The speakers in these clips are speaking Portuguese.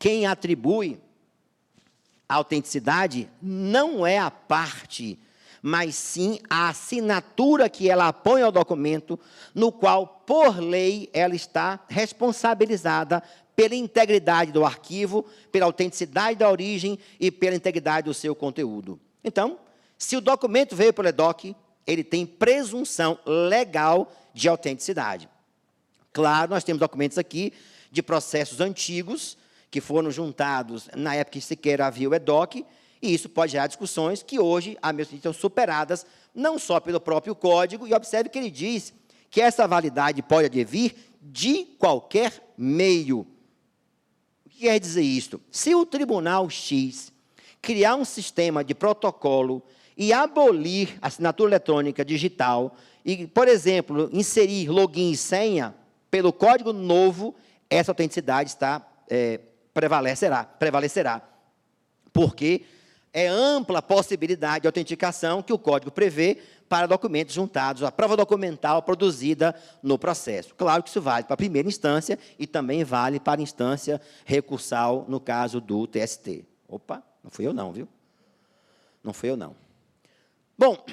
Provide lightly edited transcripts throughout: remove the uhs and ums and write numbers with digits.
quem atribui a autenticidade não é a parte, mas sim a assinatura que ela põe ao documento, no qual, por lei, ela está responsabilizada pela integridade do arquivo, pela autenticidade da origem e pela integridade do seu conteúdo. Então, se o documento veio pelo EDOC, ele tem presunção legal de autenticidade. Claro, nós temos documentos aqui de processos antigos, que foram juntados na época que sequer havia o EDOC, e isso pode gerar discussões que hoje, a meu sentido, são superadas, não só pelo próprio código, e observe que ele diz que essa validade pode advir de qualquer meio. O que quer dizer isto? Se o Tribunal X criar um sistema de protocolo e abolir a assinatura eletrônica digital, e, por exemplo, inserir login e senha, pelo código novo, essa autenticidade prevalecerá, porque é ampla a possibilidade de autenticação que o código prevê para documentos juntados à prova documental produzida no processo. Claro que isso vale para a primeira instância e também vale para a instância recursal, no caso do TST. Opa, não fui eu não, viu? Não fui eu não. Bom,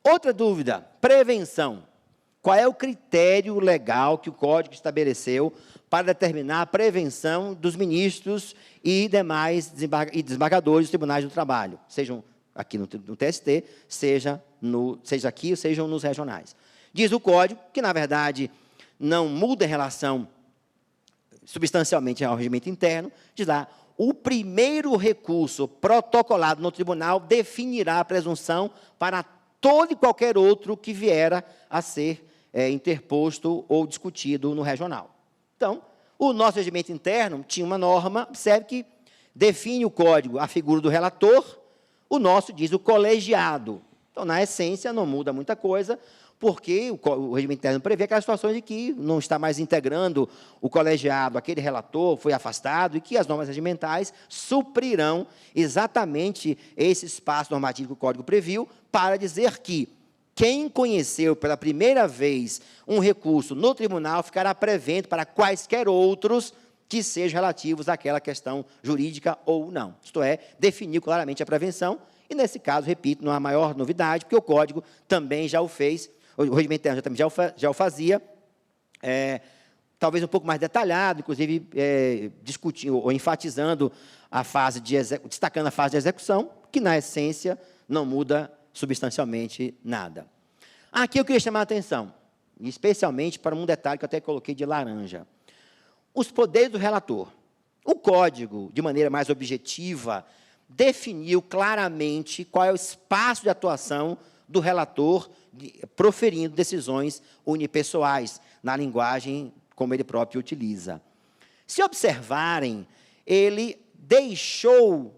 outra dúvida, prevenção. Qual é o critério legal que o Código estabeleceu para determinar a prevenção dos ministros e demais desembargadores dos tribunais do trabalho, sejam aqui no TST, seja aqui ou sejam nos regionais? Diz o Código que, na verdade, não muda em relação substancialmente ao regimento interno, diz lá, o primeiro recurso protocolado no tribunal definirá a presunção para todo e qualquer outro que vier a ser interposto ou discutido no regional. Então, o nosso regimento interno tinha uma norma, observe que define o código a figura do relator, o nosso diz o colegiado. Então, na essência, não muda muita coisa, porque o regimento interno prevê aquelas situações de que não está mais integrando o colegiado, aquele relator foi afastado, e que as normas regimentais suprirão exatamente esse espaço normativo que o Código previu, para dizer que quem conheceu pela primeira vez um recurso no tribunal ficará prevento para quaisquer outros que sejam relativos àquela questão jurídica ou não. Isto é, definiu claramente a prevenção, e, nesse caso, repito, não há maior novidade, porque o Código também já o fez, o regimento interno também já o fazia, talvez um pouco mais detalhado, inclusive discutindo ou enfatizando a fase destacando a fase de execução, que, na essência, não muda substancialmente nada. Aqui eu queria chamar a atenção, especialmente para um detalhe que eu até coloquei de laranja. Os poderes do relator. O Código, de maneira mais objetiva, definiu claramente qual é o espaço de atuação do relator proferindo decisões unipessoais, na linguagem como ele próprio utiliza. Se observarem, ele deixou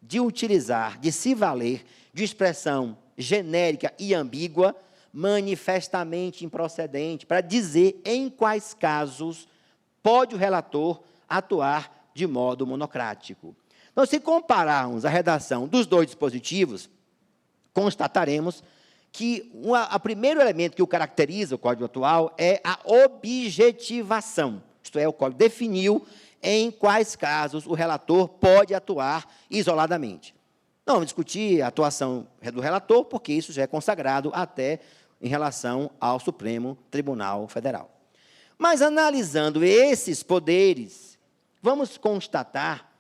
de utilizar, de se valer de expressão genérica e ambígua, manifestamente improcedente, para dizer em quais casos pode o relator atuar de modo monocrático. Então, se compararmos a redação dos dois dispositivos, constataremos que o primeiro elemento que o caracteriza, o Código atual, é a objetivação. Isto é, o Código definiu em quais casos o relator pode atuar isoladamente. Não vamos discutir a atuação do relator, porque isso já é consagrado até em relação ao Supremo Tribunal Federal. Mas, analisando esses poderes, vamos constatar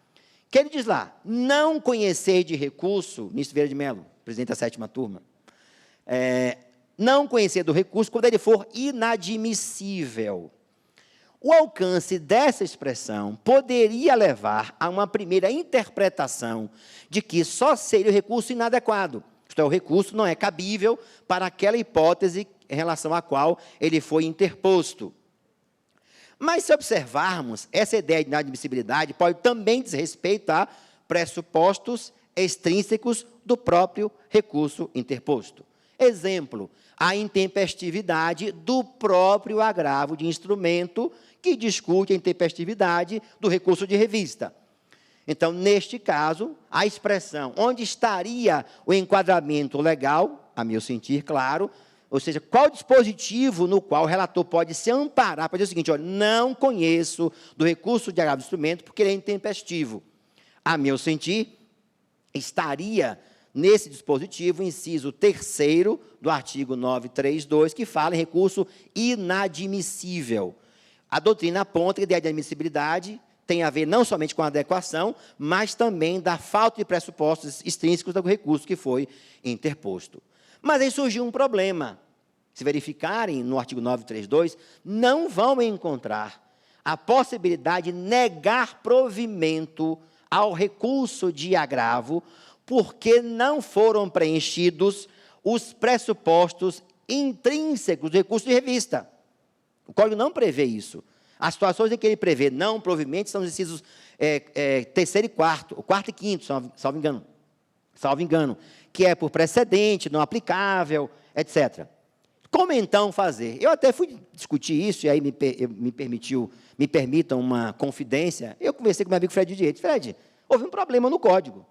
que ele diz lá, não conhecer de recurso, ministro Vieira de Mello, presidente da 7ª turma, não conhecer do recurso quando ele for inadmissível. O alcance dessa expressão poderia levar a uma primeira interpretação de que só seria o recurso inadequado. Isto é, o recurso não é cabível para aquela hipótese em relação à qual ele foi interposto. Mas, se observarmos, essa ideia de inadmissibilidade pode também dizer respeito a pressupostos extrínsecos do próprio recurso interposto. Exemplo, a intempestividade do próprio agravo de instrumento que discute a intempestividade do recurso de revista. Então, neste caso, a expressão onde estaria o enquadramento legal, a meu sentir, claro, ou seja, qual dispositivo no qual o relator pode se amparar para dizer o seguinte, olha, não conheço do recurso de agravo de instrumento porque ele é intempestivo. A meu sentir, estaria nesse dispositivo, inciso 3º do artigo 932, que fala em recurso inadmissível. A doutrina aponta que a ideia de admissibilidade tem a ver não somente com a adequação, mas também da falta de pressupostos extrínsecos do recurso que foi interposto. Mas aí surgiu um problema. Se verificarem no artigo 932, não vão encontrar a possibilidade de negar provimento ao recurso de agravo, porque não foram preenchidos os pressupostos intrínsecos do recurso de revista. O Código não prevê isso. As situações em que ele prevê não provimento são os incisos 3º e 4º, o 4º e 5º, salvo engano, que é por precedente, não aplicável, etc. Como então fazer? Eu até fui discutir isso, e aí me permitam uma confidência. Eu conversei com meu amigo Fred de Direito. Fred, houve um problema no Código.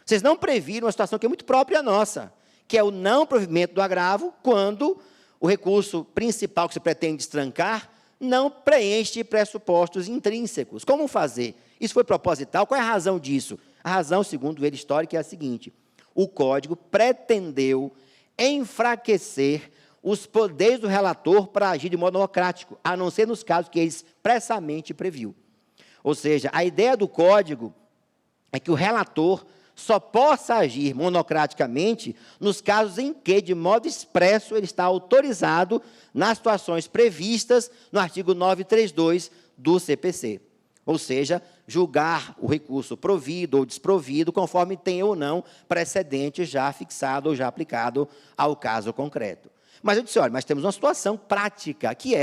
Vocês não previram uma situação que é muito própria nossa, que é o não provimento do agravo, quando o recurso principal que se pretende destrancar não preenche pressupostos intrínsecos. Como fazer? Isso foi proposital? Qual é a razão disso? A razão, segundo ele, histórica, é a seguinte: o Código pretendeu enfraquecer os poderes do relator para agir de modo monocrático, a não ser nos casos que ele expressamente previu. Ou seja, a ideia do Código é que o relator só possa agir monocraticamente nos casos em que, de modo expresso, ele está autorizado nas situações previstas no artigo 932 do CPC. Ou seja, julgar o recurso provido ou desprovido, conforme tem ou não precedente já fixado ou já aplicado ao caso concreto. Mas eu disse, olha, mas temos uma situação prática, que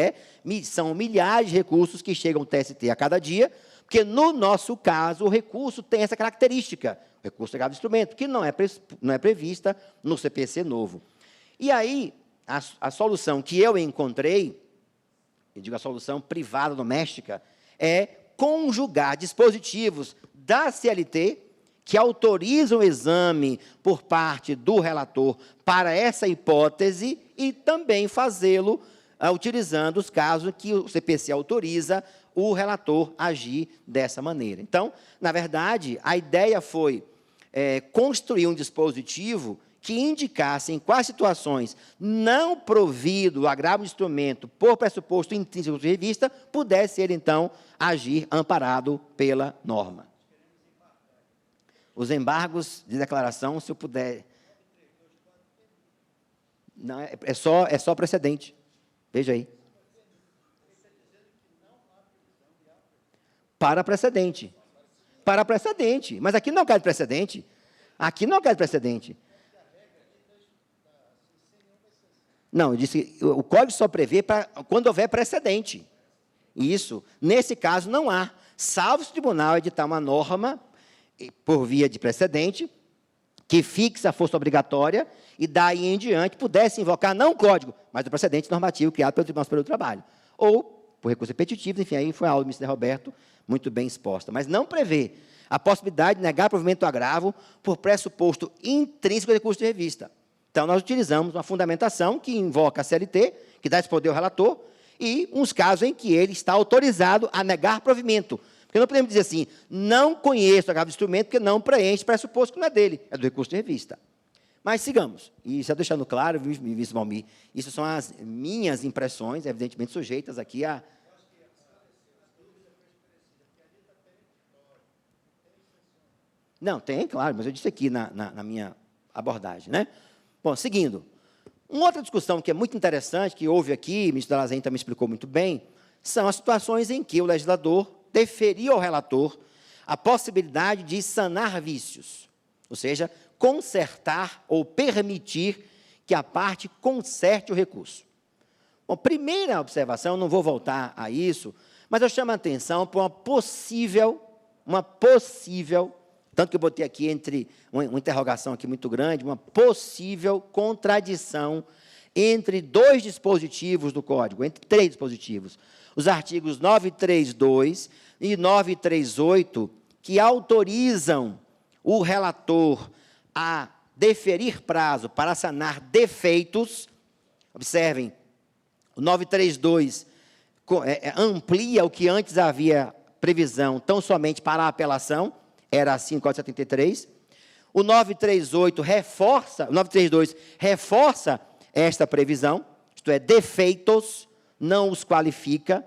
são milhares de recursos que chegam ao TST a cada dia, porque, no nosso caso, o recurso tem essa característica, o recurso de agravo de instrumento, que não é prevista no CPC novo. E aí, a solução que eu encontrei, eu digo a solução privada doméstica, é conjugar dispositivos da CLT que autorizam o exame por parte do relator para essa hipótese e também fazê-lo utilizando os casos que o CPC autoriza o relator agir dessa maneira. Então, na verdade, a ideia foi construir um dispositivo que indicasse em quais situações não provido o agravo de instrumento por pressuposto intrínseco de revista, pudesse ele, então, agir amparado pela norma. Os embargos de declaração, se eu puder... Não, é só precedente. Veja aí. Para precedente. Para precedente. Mas aqui não quer precedente. Aqui não quer precedente. Não, eu disse, o Código só prevê quando houver precedente. Isso, nesse caso, não há. Salvo se o tribunal editar uma norma, por via de precedente, que fixa a força obrigatória e, daí em diante, pudesse invocar não o Código, mas o precedente normativo criado pelo Tribunal Superior do Trabalho. Ou, por recurso repetitivo, enfim, aí foi a aula do ministro Roberto, muito bem exposta. Mas não prevê a possibilidade de negar provimento do agravo por pressuposto intrínseco de recurso de revista. Então, nós utilizamos uma fundamentação que invoca a CLT, que dá esse poder ao relator, e uns casos em que ele está autorizado a negar provimento. Porque não podemos dizer assim, não conheço o agravo de instrumento, porque não preenche pressuposto que não é dele, é do recurso de revista. Mas sigamos. E só deixando claro, ministro Valmir, isso são as minhas impressões, evidentemente sujeitas aqui a... Não, tem, claro, mas eu disse aqui na minha abordagem, né? Bom, seguindo. Uma outra discussão que é muito interessante, que houve aqui, o ministro Dallazen também explicou muito bem, são as situações em que o legislador deferia ao relator a possibilidade de sanar vícios, ou seja, consertar ou permitir que a parte conserte o recurso. Bom, primeira observação, não vou voltar a isso, mas eu chamo a atenção para uma possível, tanto que eu botei aqui entre uma interrogação aqui muito grande, uma possível contradição entre dois dispositivos do Código, entre três dispositivos. Os artigos 932 e 938, que autorizam o relator a deferir prazo para sanar defeitos, Observem, o 932 amplia o que antes havia previsão tão somente para a apelação, era assim, Código 73. O 932 reforça esta previsão, isto é, defeitos, não os qualifica,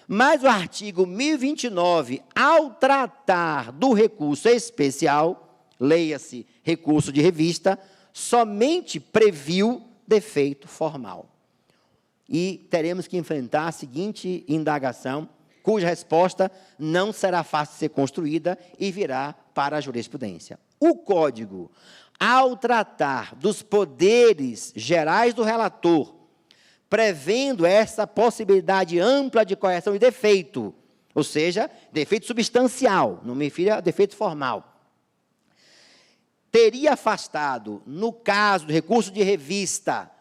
mas o artigo 1029, ao tratar do recurso especial, leia-se recurso de revista, somente previu defeito formal. E teremos que enfrentar a seguinte indagação, cuja resposta não será fácil de ser construída e virá para a jurisprudência. O Código, ao tratar dos poderes gerais do relator, prevendo essa possibilidade ampla de correção de defeito, ou seja, defeito substancial, não me refiro a defeito formal, teria afastado, no caso do recurso de revista,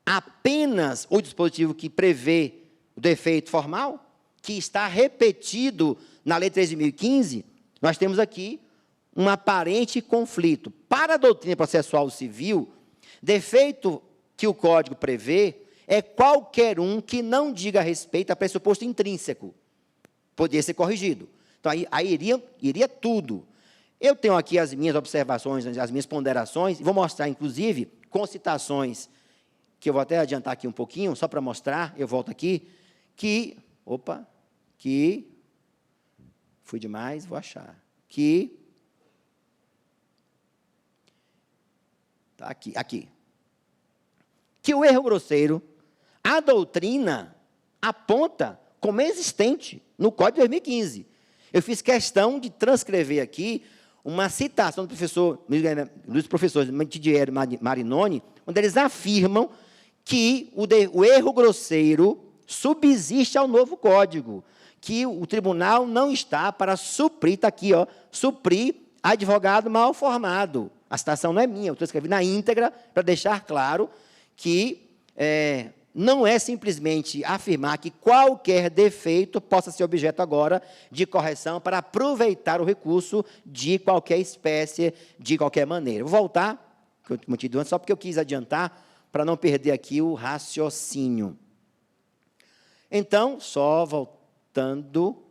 apenas o dispositivo que prevê o defeito formal, que está repetido na Lei 13.015, nós temos aqui um aparente conflito. Para a doutrina processual civil, defeito que o Código prevê é qualquer um que não diga respeito a pressuposto intrínseco. Poderia ser corrigido. Então, aí iria tudo. Eu tenho aqui as minhas observações, as minhas ponderações, e vou mostrar, inclusive, com citações, que eu vou até adiantar aqui um pouquinho, só para mostrar, eu volto aqui, fui demais, vou achar, está aqui, que o erro grosseiro, a doutrina aponta como existente no Código de 2015. Eu fiz questão de transcrever aqui uma citação dos professores Didier Marinoni, onde eles afirmam que o erro grosseiro subsiste ao novo Código, que o tribunal não está para suprir, está aqui, suprir advogado mal formado. A citação não é minha, eu escrevi na íntegra para deixar claro que não é simplesmente afirmar que qualquer defeito possa ser objeto agora de correção para aproveitar o recurso de qualquer espécie, de qualquer maneira. Vou voltar, que eu tinha dito antes, só porque eu quis adiantar, para não perder aqui o raciocínio. Então, só voltando,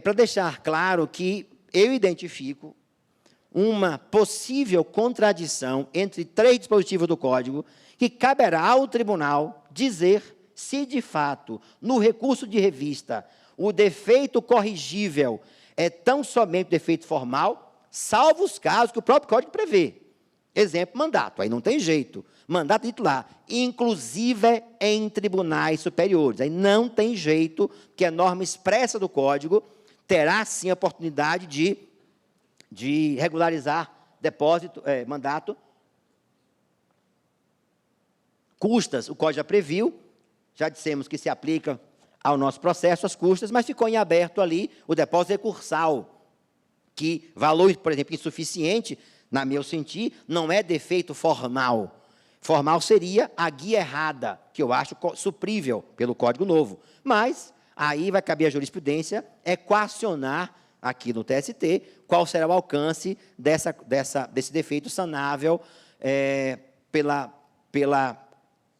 para deixar claro que eu identifico uma possível contradição entre 3 dispositivos do Código, que caberá ao tribunal dizer se, de fato, no recurso de revista, o defeito corrigível é tão somente defeito formal, salvo os casos que o próprio Código prevê. Exemplo, mandato, aí não tem jeito. Mandato titular, inclusive em tribunais superiores. Aí não tem jeito, que a norma expressa do Código terá, sim, a oportunidade de regularizar depósito, mandato. Custas, o Código já previu, já dissemos que se aplica ao nosso processo as custas, mas ficou em aberto ali o depósito recursal, que valor, por exemplo, insuficiente, na meu sentir, não é defeito formal. Formal seria a guia errada, que eu acho suprível pelo Código Novo. Mas aí vai caber a jurisprudência equacionar aqui no TST qual será o alcance desse defeito sanável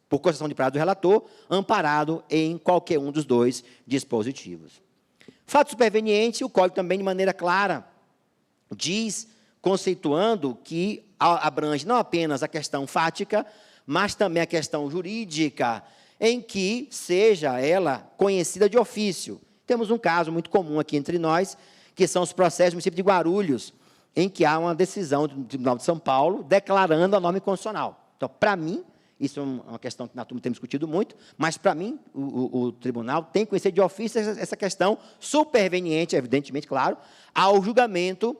por concessão de prazo do relator, amparado em qualquer um dos 2 dispositivos. Fato superveniente, o Código também, de maneira clara, diz, conceituando que abrange não apenas a questão fática, mas também a questão jurídica, em que seja ela conhecida de ofício. Temos um caso muito comum aqui entre nós, que são os processos do município de Guarulhos, em que há uma decisão do Tribunal de São Paulo declarando a norma inconstitucional. Então, para mim, isso é uma questão que na turma temos discutido muito, mas, para mim, o tribunal tem que conhecer de ofício essa questão superveniente, evidentemente, claro, ao julgamento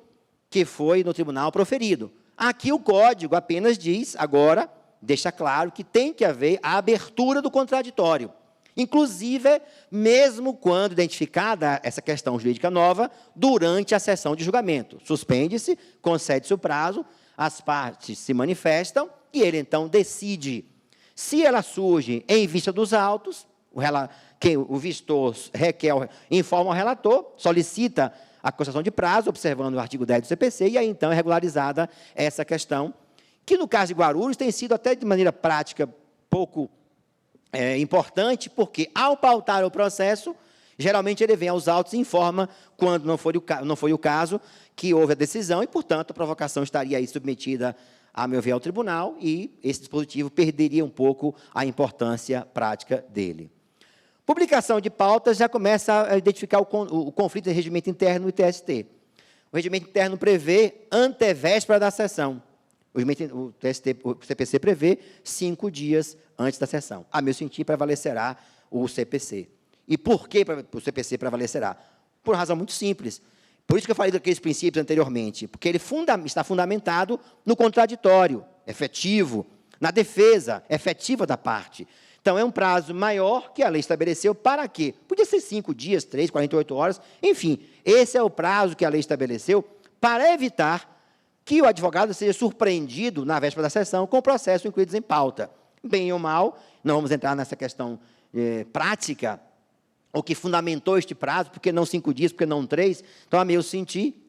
que foi no tribunal proferido. Aqui o Código apenas diz, agora, deixa claro que tem que haver a abertura do contraditório. Inclusive, mesmo quando identificada essa questão jurídica nova, durante a sessão de julgamento. Suspende-se, concede-se o prazo, as partes se manifestam e ele, então, decide. Se ela surge em vista dos autos, o vistor requer, informa ao relator, solicita a concessão de prazo, observando o artigo 10 do CPC, e aí, então, é regularizada essa questão que no caso de Guarulhos tem sido até de maneira prática pouco importante, porque ao pautar o processo, geralmente ele vem aos autos e informa, quando não foi o caso, que houve a decisão e, portanto, a provocação estaria aí submetida, a meu ver, ao tribunal, e esse dispositivo perderia um pouco a importância prática dele. Publicação de pautas já começa a identificar o conflito de regimento interno e TST. O regimento interno prevê antevéspera da sessão. O CPC prevê 5 dias antes da sessão. A meu sentir, prevalecerá o CPC. E por que o CPC prevalecerá? Por razão muito simples. Por isso que eu falei daqueles princípios anteriormente, porque ele está fundamentado no contraditório efetivo, na defesa efetiva da parte. Então, é um prazo maior que a lei estabeleceu para quê? Podia ser 5 dias, 3, 48 horas, enfim, esse é o prazo que a lei estabeleceu para evitar que o advogado seja surpreendido na véspera da sessão com o processo incluído em pauta. Bem ou mal, não vamos entrar nessa questão prática, o que fundamentou este prazo, porque não 5 dias, porque não 3, então, a meu sentir,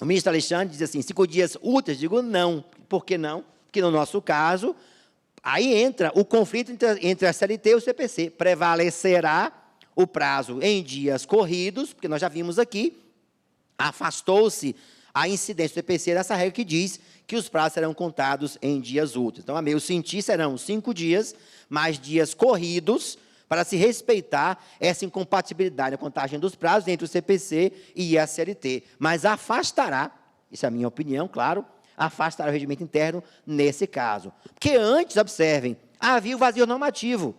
o ministro Alexandre diz assim, 5 dias úteis, digo não. Por que não? Porque, no nosso caso, aí entra o conflito entre a CLT e o CPC. Prevalecerá o prazo em dias corridos, porque nós já vimos aqui, afastou-se a incidência do CPC dessa regra que diz que os prazos serão contados em dias úteis. Então, a meu sentir, serão 5 dias, mais dias corridos, para se respeitar essa incompatibilidade na contagem dos prazos entre o CPC e a CLT. Mas afastará, isso é a minha opinião, claro, afastará o regimento interno nesse caso. Porque antes, observem, havia o vazio normativo.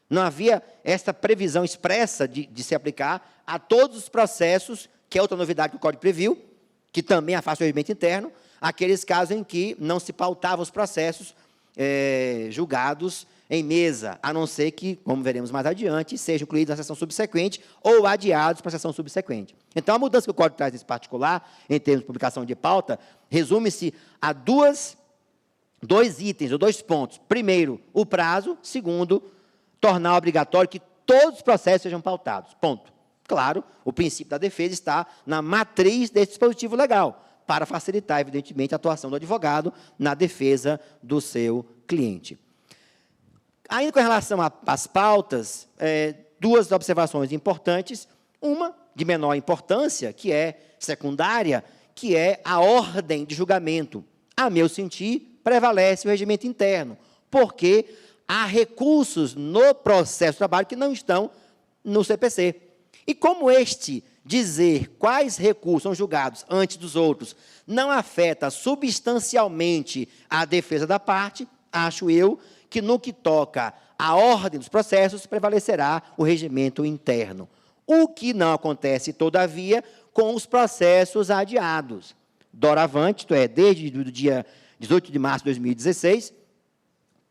Não havia essa previsão expressa de se aplicar a todos os processos, que é outra novidade que o Código previu, que também afasta o regimento interno, aqueles casos em que não se pautavam os processos julgados em mesa, a não ser que, como veremos mais adiante, sejam incluídos na sessão subsequente ou adiados para a sessão subsequente. Então, a mudança que o Código traz nesse particular, em termos de publicação de pauta, resume-se a dois itens, ou 2 pontos. Primeiro, o prazo. Segundo, tornar obrigatório que todos os processos sejam pautados. Ponto. Claro, o princípio da defesa está na matriz desse dispositivo legal, para facilitar, evidentemente, a atuação do advogado na defesa do seu cliente. Ainda com relação às pautas, 2 observações importantes. Uma, de menor importância, que é secundária, que é a ordem de julgamento. A meu sentir, prevalece o regimento interno, porque há recursos no processo de trabalho que não estão no CPC. E como dizer quais recursos são julgados antes dos outros não afeta substancialmente a defesa da parte, acho eu que, no que toca à ordem dos processos, prevalecerá o regimento interno. O que não acontece, todavia, com os processos adiados. Doravante, isto é, desde o dia 18 de março de 2016,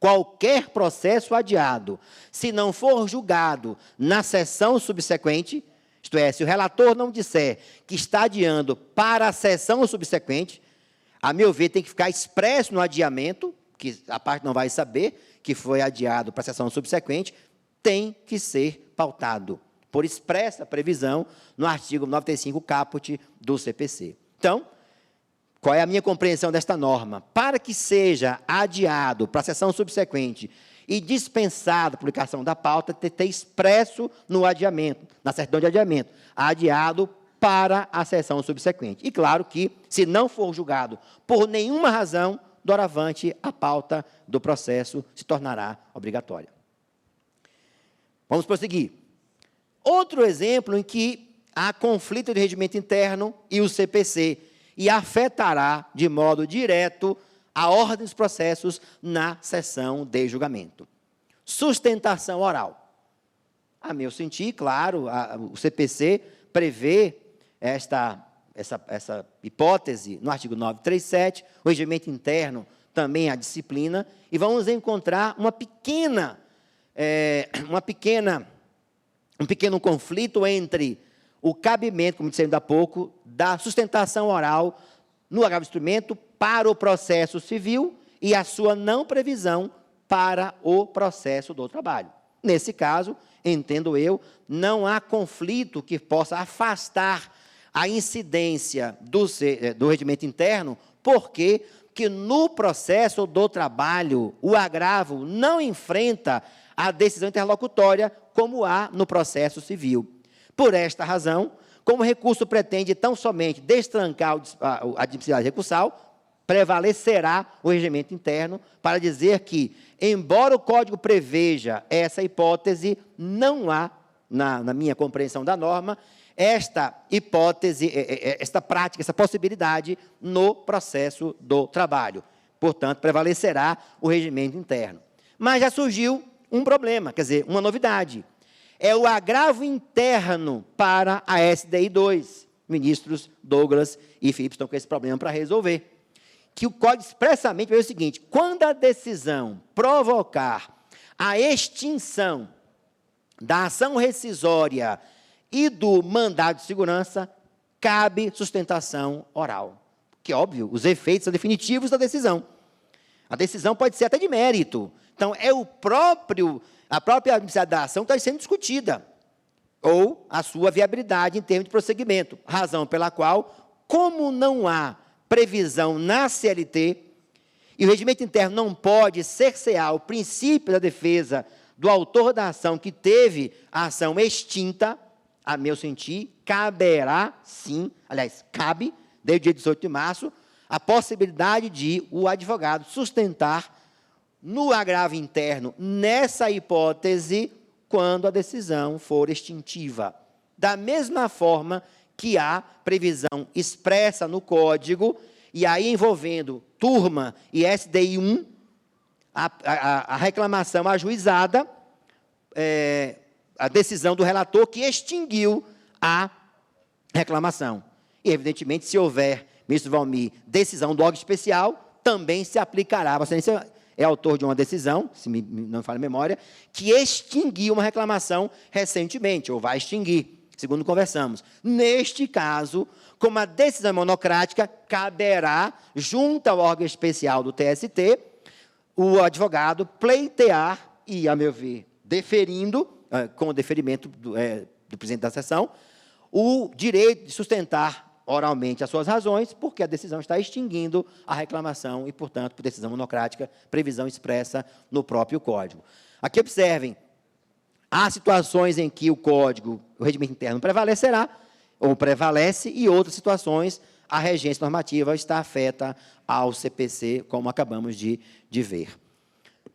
qualquer processo adiado, se não for julgado na sessão subsequente, isto é, se o relator não disser que está adiando para a sessão subsequente, a meu ver, tem que ficar expresso no adiamento, que a parte não vai saber que foi adiado para a sessão subsequente, tem que ser pautado, por expressa previsão no artigo 95 caput do CPC. Então, qual é a minha compreensão desta norma? Para que seja adiado para a sessão subsequente e dispensado a publicação da pauta, ter expresso no adiamento, na certidão de adiamento, adiado para a sessão subsequente. E, claro, que, se não for julgado por nenhuma razão, doravante, a pauta do processo se tornará obrigatória. Vamos prosseguir. Outro exemplo em que há conflito de regimento interno e o CPC, e afetará de modo direto a ordem dos processos na sessão de julgamento. Sustentação oral. A meu sentir, claro, o CPC prevê essa hipótese no artigo 937, o regimento interno também a disciplina, e vamos encontrar um pequeno conflito entre o cabimento, como disse ainda há pouco, da sustentação oral no agravo de instrumento para o processo civil e a sua não previsão para o processo do trabalho. Nesse caso, entendo eu, não há conflito que possa afastar a incidência do regimento interno, porque que no processo do trabalho, o agravo não enfrenta a decisão interlocutória como há no processo civil. Por esta razão, como o recurso pretende tão somente destrancar a admissibilidade recursal, prevalecerá o regimento interno para dizer que, embora o Código preveja essa hipótese, não há, na minha compreensão da norma, esta hipótese, esta prática, essa possibilidade no processo do trabalho. Portanto, prevalecerá o regimento interno. Mas já surgiu um problema, quer dizer, uma novidade. É o agravo interno para a SDI 2. Ministros Douglas e Felipe estão com esse problema para resolver. Que o Código expressamente diz o seguinte: quando a decisão provocar a extinção da ação rescisória e do mandado de segurança, cabe sustentação oral. Que, óbvio, os efeitos são definitivos da decisão. A decisão pode ser até de mérito. Então, é a própria admissibilidade da ação que está sendo discutida, ou a sua viabilidade em termos de prosseguimento, razão pela qual, como não há previsão na CLT, e o regimento interno não pode cercear o princípio da defesa do autor da ação que teve a ação extinta, a meu sentir, caberá, sim, aliás, cabe, desde o dia 18 de março, a possibilidade de o advogado sustentar no agravo interno, nessa hipótese, quando a decisão for extintiva. Da mesma forma que há previsão expressa no Código, e aí envolvendo turma e SDI 1, a reclamação ajuizada, a decisão do relator que extinguiu a reclamação. E, evidentemente, se houver, ministro Valmir, decisão do órgão especial, também se aplicará. Vossa Excelência é autor de uma decisão, se não me falha a memória, que extinguiu uma reclamação recentemente, ou vai extinguir, segundo conversamos. Neste caso, como a decisão é monocrática, caberá, junto ao órgão especial do TST, o advogado pleitear e, a meu ver, deferindo, com o deferimento do presidente da sessão, o direito de sustentar oralmente as suas razões, porque a decisão está extinguindo a reclamação e, portanto, por decisão monocrática, previsão expressa no próprio Código. Aqui observem, há situações em que o Código, o regimento interno prevalecerá, ou prevalece, e outras situações, a regência normativa está afeta ao CPC, como acabamos de ver.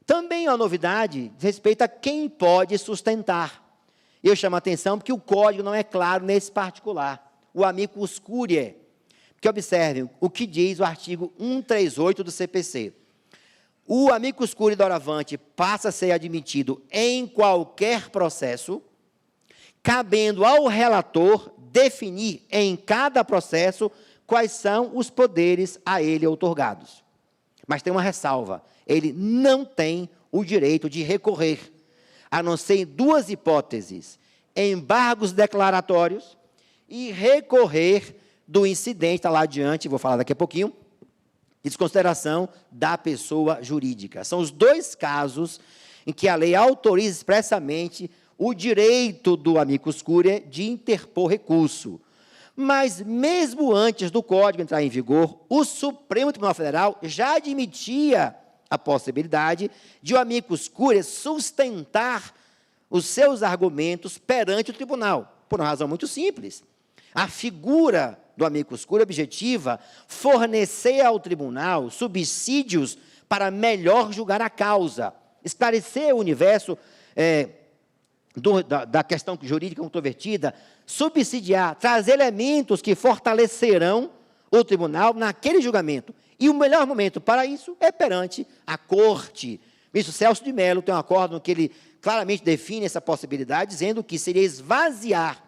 Também a novidade diz respeito a quem pode sustentar. Eu chamo a atenção porque o Código não é claro nesse particular. O amicus curiae, que observem o que diz o artigo 138 do CPC. O amicus curiae doravante passa a ser admitido em qualquer processo, cabendo ao relator definir em cada processo quais são os poderes a ele outorgados. Mas tem uma ressalva: ele não tem o direito de recorrer, a não ser em duas hipóteses: embargos declaratórios e recorrer do incidente, está lá adiante, vou falar daqui a pouquinho, desconsideração da pessoa jurídica. São os dois casos em que a lei autoriza expressamente o direito do amicus curiae de interpor recurso. Mas, mesmo antes do Código entrar em vigor, o Supremo Tribunal Federal já admitia a possibilidade de o amicus curiae sustentar os seus argumentos perante o tribunal, por uma razão muito simples. A figura do amicus curiae objetiva fornecer ao tribunal subsídios para melhor julgar a causa, esclarecer o universo da questão jurídica controvertida, subsidiar, trazer elementos que fortalecerão o tribunal naquele julgamento. E o melhor momento para isso é perante a corte. O ministro Celso de Mello tem um acórdão que ele claramente define essa possibilidade, dizendo que seria esvaziar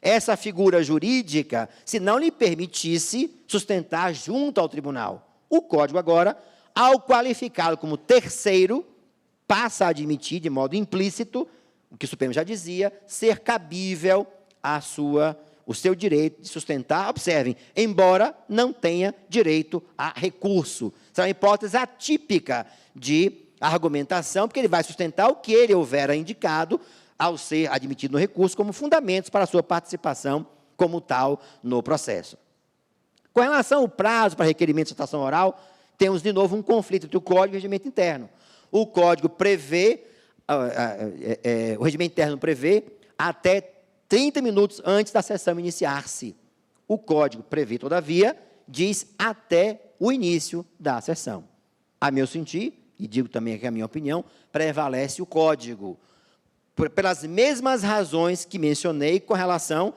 essa figura jurídica se não lhe permitisse sustentar junto ao tribunal. O Código agora, ao qualificá-lo como terceiro, passa a admitir de modo implícito, o que o Supremo já dizia, ser cabível o seu direito de sustentar, observem, embora não tenha direito a recurso. Essa é uma hipótese atípica de argumentação, porque ele vai sustentar o que ele houvera indicado ao ser admitido no recurso como fundamentos para a sua participação como tal no processo. Com relação ao prazo para requerimento de sustentação oral, temos, de novo, um conflito entre o Código e o regimento interno. O Código prevê, o regimento interno prevê até 30 minutos antes da sessão iniciar-se. O Código prevê, todavia, diz até o início da sessão. A meu sentir, e digo também que é a minha opinião, prevalece o Código, pelas mesmas razões que mencionei com relação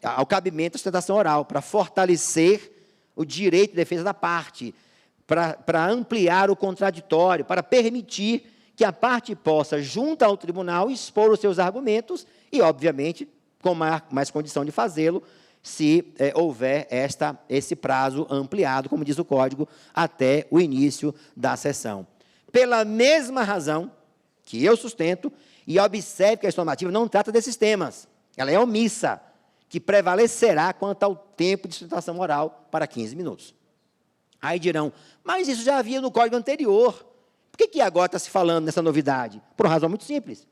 ao cabimento da sustentação oral, para fortalecer o direito de defesa da parte, para ampliar o contraditório, para permitir que a parte possa, junto ao tribunal, expor os seus argumentos e, obviamente, com mais condição de fazê-lo, se houver esse prazo ampliado, como diz o Código, até o início da sessão. Pela mesma razão que eu sustento, e observe que a questão normativa não trata desses temas, ela é omissa, que prevalecerá quanto ao tempo de sustentação oral para 15 minutos. Aí dirão, mas isso já havia no Código anterior, por que agora está se falando nessa novidade? Por uma razão muito simples.